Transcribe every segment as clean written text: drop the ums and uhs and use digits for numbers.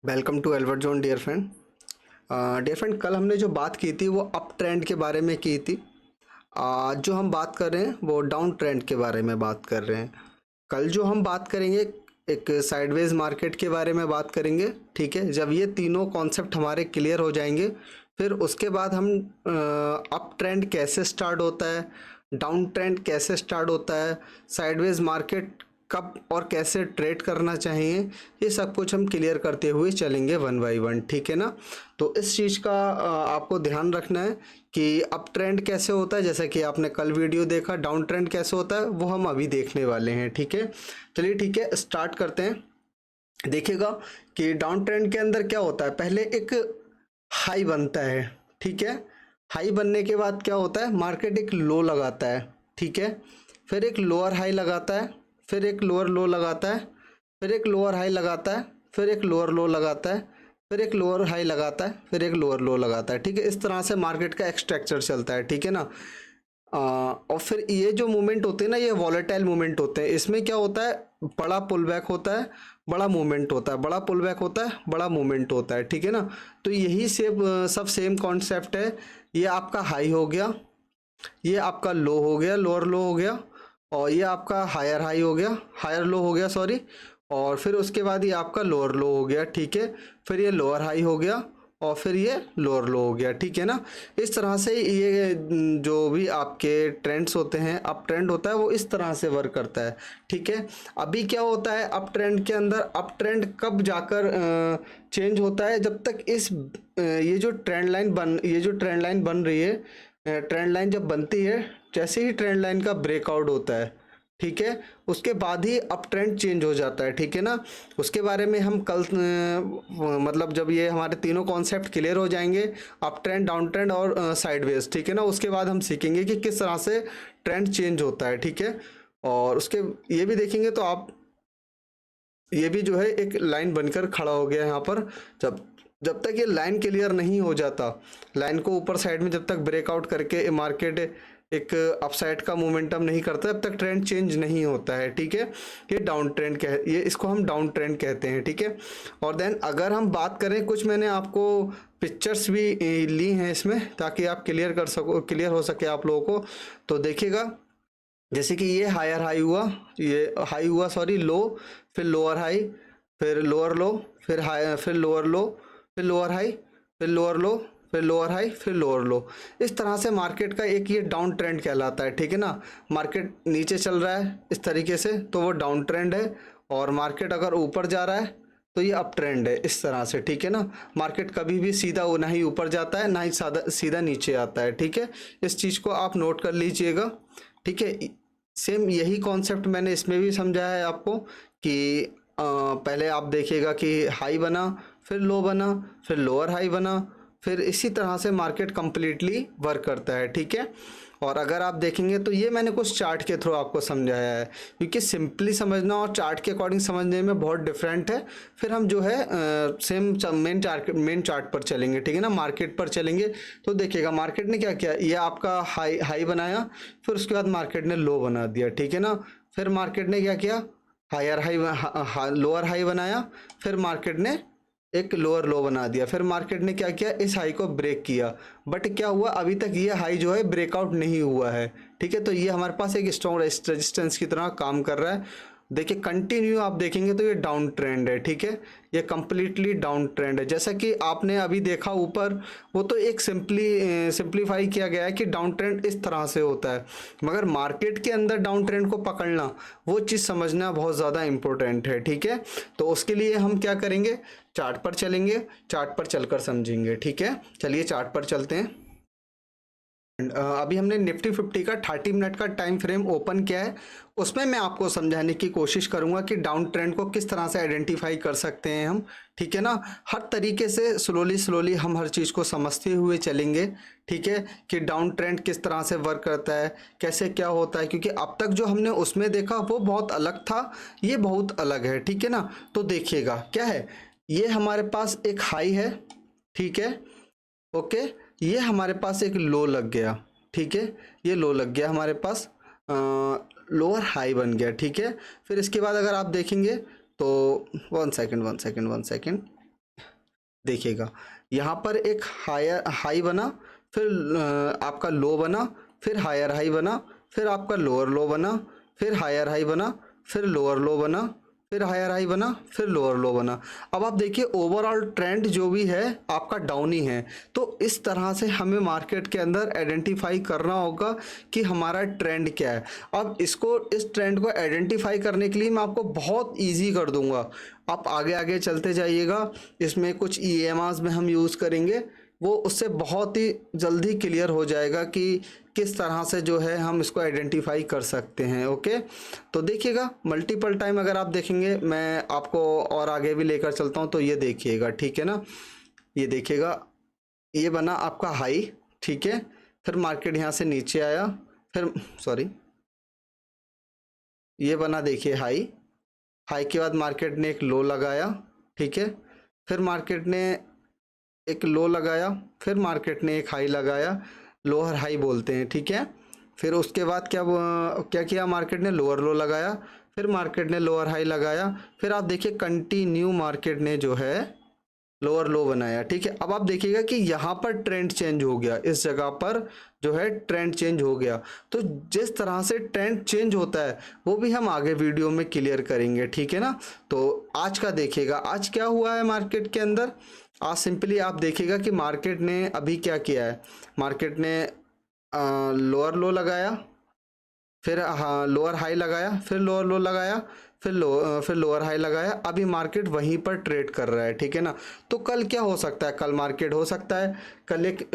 Welcome to Albert zone dear friend. कल हमने जो बात की थी वो अप ट्रेंड के बारे में की थी। आज जो हम बात कर रहे हैं वो डाउन ट्रेंड के बारे में बात कर रहे हैं। कल जो हम बात करेंगे एक साइडवेज मार्केट के बारे में बात करेंगे। ठीक है, जब ये तीनों कॉन्सेप्ट हमारे क्लियर हो जाएंगे फिर उसके बाद हम अप ट्रेंड कैसे स्टार्ट होता है, डाउन ट्रेंड कैसे स्टार्ट होता है, साइडवेज मार्केट कब और कैसे ट्रेड करना चाहिए, ये सब कुछ हम क्लियर करते हुए चलेंगे वन बाय वन। ठीक है ना। तो इस चीज़ का आपको ध्यान रखना है कि अप ट्रेंड कैसे होता है, जैसा कि आपने कल वीडियो देखा। डाउन ट्रेंड कैसे होता है वो हम अभी देखने वाले हैं। ठीक है, चलिए ठीक है, स्टार्ट करते हैं। देखिएगा कि डाउन ट्रेंड के अंदर क्या होता है, पहले एक हाई बनता है। ठीक है, हाई बनने के बाद क्या होता है, मार्केट एक लो लगाता है। ठीक है, फिर एक लोअर हाई लगाता है, फिर एक लोअर लो लगाता है, फिर एक लोअर हाई लगाता है, फिर एक लोअर लो लगाता है, फिर एक लोअर हाई लगाता है, फिर एक लोअर लो लगाता है। ठीक है, इस तरह से मार्केट का एक स्ट्रक्चर चलता है। ठीक है ना। और फिर ये जो मूवमेंट होते हैं ना, ये वॉलेटाइल मूवमेंट होते हैं। इसमें क्या होता है, बड़ा पुल बैक होता है, बड़ा मूवमेंट होता है, बड़ा पुल बैक होता है, बड़ा मूवमेंट होता है। ठीक है ना। तो यही सब सेम कॉन्सेप्ट है। ये आपका हाई हो गया, ये आपका लो हो गया, लोअर लो हो गया, और ये आपका हायर हाई हो गया, हायर लो हो गया सॉरी, और फिर उसके बाद ये आपका लोअर लो हो गया। ठीक है, फिर ये लोअर हाई हो गया और फिर ये लोअर लो हो गया। ठीक है ना। इस तरह से ये जो भी आपके ट्रेंड्स होते हैं, अप ट्रेंड होता है वो इस तरह से वर्क करता है। ठीक है, अभी क्या होता है अप ट्रेंड के अंदर, अप ट्रेंड कब जाकर चेंज होता है, जब तक ये जो ट्रेंड लाइन बन रही है, ट्रेंड लाइन जब बनती है, जैसे ही ट्रेंड लाइन का ब्रेकआउट होता है, ठीक है, उसके बाद ही अप ट्रेंड चेंज हो जाता है। ठीक है ना। उसके बारे में हम कल मतलब जब ये हमारे तीनों कॉन्सेप्ट क्लियर हो जाएंगे, अप ट्रेंड, डाउन ट्रेंड और साइडवेज, ठीक है ना, उसके बाद हम सीखेंगे कि किस तरह से ट्रेंड चेंज होता है। ठीक है, और उसके ये भी देखेंगे तो आप ये भी जो है एक लाइन बनकर खड़ा हो गया यहाँ पर। जब जब तक ये लाइन क्लियर नहीं हो जाता, लाइन को ऊपर साइड में जब तक ब्रेकआउट करके मार्केट एक अपसाइड का मोमेंटम नहीं करता, तब तक ट्रेंड चेंज नहीं होता है। ठीक है, ये डाउन ट्रेंड ये इसको हम डाउन ट्रेंड कहते हैं। ठीक है, और देन अगर हम बात करें, कुछ मैंने आपको पिक्चर्स भी ली हैं इसमें, ताकि आप क्लियर हो सके आप लोगों को। तो देखिएगा, जैसे कि ये हायर हाई हुआ, ये हाई हुआ सॉरी, लो, फिर लोअर हाई, फिर लोअर लो, फिर हाई, फिर लोअर लो, फिर लोअर हाई, फिर लोअर लो, फिर लोअर हाई, फिर लोअर लो। इस तरह से मार्केट का एक ये डाउन ट्रेंड कहलाता है। ठीक है ना। मार्केट नीचे चल रहा है इस तरीके से तो वो डाउन ट्रेंड है, और मार्केट अगर ऊपर जा रहा है तो ये अप ट्रेंड है, इस तरह से। ठीक है ना। मार्केट कभी भी सीधा ना ही ऊपर जाता है, ना ही सीधा नीचे आता है। ठीक है, इस चीज़ को आप नोट कर लीजिएगा। ठीक है, सेम यही कॉन्सेप्ट मैंने इसमें भी समझाया है आपको कि पहले आप देखिएगा कि हाई बना, फिर लो बना, फिर लोअर हाई बना, फिर इसी तरह से मार्केट कंप्लीटली वर्क करता है। ठीक है, और अगर आप देखेंगे तो ये मैंने कुछ चार्ट के थ्रू आपको समझाया है, क्योंकि सिंपली समझना और चार्ट के अकॉर्डिंग समझने में बहुत डिफरेंट है। फिर हम जो है सेम मेन चार्ट पर चलेंगे। ठीक है ना, मार्केट पर चलेंगे तो देखिएगा मार्केट ने क्या किया, ये आपका हाई बनाया, फिर उसके बाद मार्केट ने लो बना दिया। ठीक है ना, फिर मार्केट ने क्या किया, लोअर हाई बनाया, फिर मार्केट ने एक लोअर लो बना दिया, फिर मार्केट ने क्या किया, इस हाई को ब्रेक किया। बट क्या हुआ, अभी तक ये हाई जो है ब्रेकआउट नहीं हुआ है। ठीक है, तो ये हमारे पास एक स्ट्रॉन्ग रेजिस्टेंस की तरह काम कर रहा है। देखिए कंटिन्यू आप देखेंगे तो ये डाउन ट्रेंड है। ठीक है, ये कंप्लीटली डाउन ट्रेंड है। जैसा कि आपने अभी देखा ऊपर, वो तो एक सिंप्लीफाई किया गया है कि डाउन ट्रेंड इस तरह से होता है, मगर मार्केट के अंदर डाउन ट्रेंड को पकड़ना, वो चीज़ समझना बहुत ज़्यादा इंपॉर्टेंट है। ठीक है, तो उसके लिए हम क्या करेंगे, चार्ट पर चलेंगे, चार्ट पर चलकर समझेंगे। ठीक है, चलिए चार्ट पर चलते हैं। अभी हमने निफ्टी 50 का 30 मिनट का टाइम फ्रेम ओपन किया है। उसमें मैं आपको समझाने की कोशिश करूंगा कि डाउन ट्रेंड को किस तरह से आइडेंटिफाई कर सकते हैं हम। ठीक है ना, हर तरीके से स्लोली हम हर चीज़ को समझते हुए चलेंगे। ठीक है, कि डाउन ट्रेंड किस तरह से वर्क करता है, कैसे क्या होता है, क्योंकि अब तक जो हमने उसमें देखा वो बहुत अलग था, ये बहुत अलग है। ठीक है ना, तो देखिएगा क्या है, ये हमारे पास एक हाई है। ठीक है, ओके, ये हमारे पास एक लो लग गया। ठीक है, ये लो लग गया हमारे पास, लोअर हाई बन गया। ठीक है, फिर इसके बाद अगर आप देखेंगे तो वन सेकंड, देखिएगा यहाँ पर एक हाई बना, फिर आपका लो बना, फिर हायर हाई बना, फिर आपका लोअर लो बना, फिर हायर हाई बना, फिर लोअर लो बना, फिर हायर हाई बना, फिर लोअर लो बना। अब आप देखिए ओवरऑल ट्रेंड जो भी है आपका डाउन ही है। तो इस तरह से हमें मार्केट के अंदर आइडेंटिफाई करना होगा कि हमारा ट्रेंड क्या है। अब इस ट्रेंड को आइडेंटिफाई करने के लिए मैं आपको बहुत ईजी कर दूंगा। आप आगे आगे चलते जाइएगा, इसमें कुछ EMIs में हम यूज़ करेंगे, वो उससे बहुत ही जल्दी क्लियर हो जाएगा कि किस तरह से जो है हम इसको आइडेंटिफाई कर सकते हैं। ओके, तो देखिएगा मल्टीपल टाइम अगर आप देखेंगे, मैं आपको और आगे भी लेकर चलता हूँ। तो ये देखिएगा, ठीक है ना, ये देखिएगा, ये बना आपका हाई, ठीक है, फिर मार्केट यहाँ से नीचे आया, फिर सॉरी ये बना देखिए हाई, हाई के बाद मार्केट ने एक लो लगाया, ठीक है, फिर मार्केट ने एक लो लगाया, फिर मार्केट ने एक हाई लगाया, लोअर हाई बोलते हैं, ठीक है। फिर उसके बाद क्या किया, मार्केट ने लोअर लो लगाया, फिर मार्केट ने लोअर हाई लगाया, फिर आप देखिए कंटिन्यू मार्केट ने जो है लोअर लो बनाया, ठीक है। अब आप देखिएगा कि यहाँ पर ट्रेंड चेंज हो गया, इस जगह पर जो है ट्रेंड चेंज हो गया। तो जिस तरह से ट्रेंड चेंज होता है वो भी हम आगे वीडियो में क्लियर करेंगे, ठीक है ना। तो आज का देखिएगा, आज क्या हुआ है मार्केट के अंदर। आज सिंपली आप देखिएगा कि मार्केट ने अभी क्या किया है, मार्केट ने लोअर लो लगाया, फिर हाँ लोअर हाई लगाया, फिर लोअर लो लगाया, फिर लोअर हाई लगाया। अभी मार्केट वहीं पर ट्रेड कर रहा है, ठीक है ना। तो कल क्या हो सकता है, कल मार्केट हो सकता है कल एक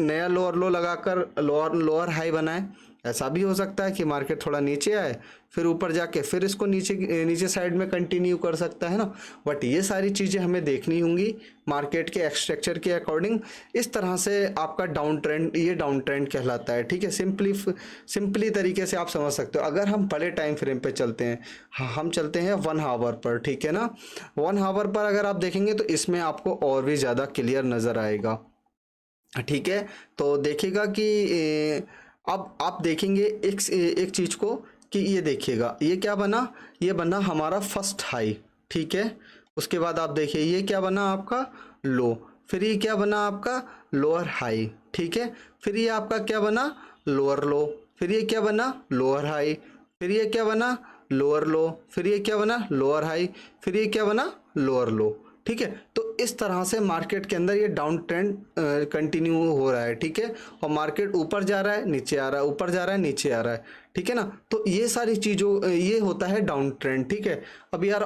नया लोअर लो लगाकर लोअर हाई बनाए। ऐसा भी हो सकता है कि मार्केट थोड़ा नीचे आए, फिर ऊपर जाके फिर इसको नीचे साइड में कंटिन्यू कर सकता है ना। बट ये सारी चीज़ें हमें देखनी होंगी मार्केट के स्ट्रक्चर के अकॉर्डिंग। इस तरह से आपका डाउन ट्रेंड, ये डाउन ट्रेंड कहलाता है, ठीक है। सिंपली तरीके से आप समझ सकते हो। अगर हम बड़े टाइम फ्रेम पे चलते हैं, हम चलते हैं 1 आवर पर, ठीक है ना। 1 आवर पर अगर आप देखेंगे तो इसमें आपको और भी ज़्यादा क्लियर नज़र आएगा, ठीक है। तो देखिएगा कि अब आप देखेंगे एक चीज़ को कि ये देखिएगा ये क्या बना, ये बना हमारा फर्स्ट हाई, ठीक है। उसके बाद आप देखिए ये क्या बना आपका लो, फिर ये क्या बना आपका लोअर हाई, ठीक है। फिर ये आपका क्या बना लोअर लो, फिर ये क्या बना लोअर हाई, फिर ये क्या बना लोअर लो, फिर ये क्या बना लोअर हाई, फिर ये क्या बना लोअर लो, ठीक है। तो इस तरह से मार्केट के अंदर ये डाउन ट्रेंड कंटिन्यू हो रहा है, ठीक है। और मार्केट ऊपर जा रहा है नीचे आ रहा है, ऊपर जा रहा है नीचे आ रहा है, ठीक है ना। तो ये सारी चीज़ों ये होता है डाउन ट्रेंड, ठीक है। अब यार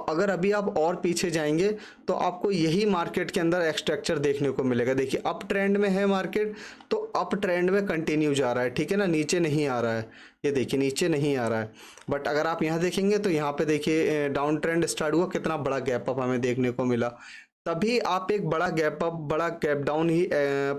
अगर अभी आप और पीछे जाएंगे तो आपको यही मार्केट के अंदर स्ट्रक्चर देखने को मिलेगा। देखिए अप ट्रेंड में है मार्केट, तो अप ट्रेंड में कंटिन्यू जा रहा है, ठीक है ना, नीचे नहीं आ रहा है। ये देखिए नीचे नहीं आ रहा है। बट अगर आप यहाँ देखेंगे तो यहाँ पे देखिए डाउन ट्रेंड स्टार्ट हुआ, कितना बड़ा गैप अप हमें देखने को मिला। तभी आप एक बड़ा गैप अप बड़ा गैप डाउन ही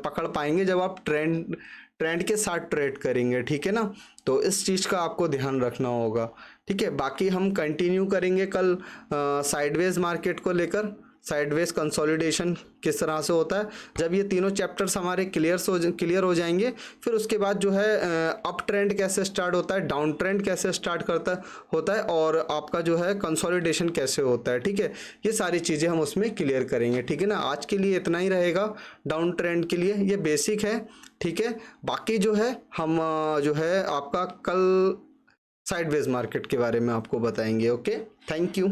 पकड़ पाएंगे जब आप ट्रेंड के साथ ट्रेड करेंगे, ठीक है ना। तो इस चीज़ का आपको ध्यान रखना होगा, ठीक है। बाकी हम कंटिन्यू करेंगे कल साइडवेज मार्केट को लेकर, साइडवेज कंसोलिडेशन किस तरह से होता है। जब ये तीनों चैप्टर्स हमारे क्लियर हो जाएंगे, फिर उसके बाद जो है अप ट्रेंड कैसे स्टार्ट होता है, डाउन ट्रेंड कैसे स्टार्ट होता है और आपका जो है कंसोलिडेशन कैसे होता है, ठीक है। ये सारी चीज़ें हम उसमें क्लियर करेंगे, ठीक है ना। आज के लिए इतना ही रहेगा डाउन ट्रेंड के लिए, ये बेसिक है, ठीक है। बाकी जो है हम जो है आपका कल साइडवेज मार्केट के बारे में आपको बताएंगे। Okay, thank you.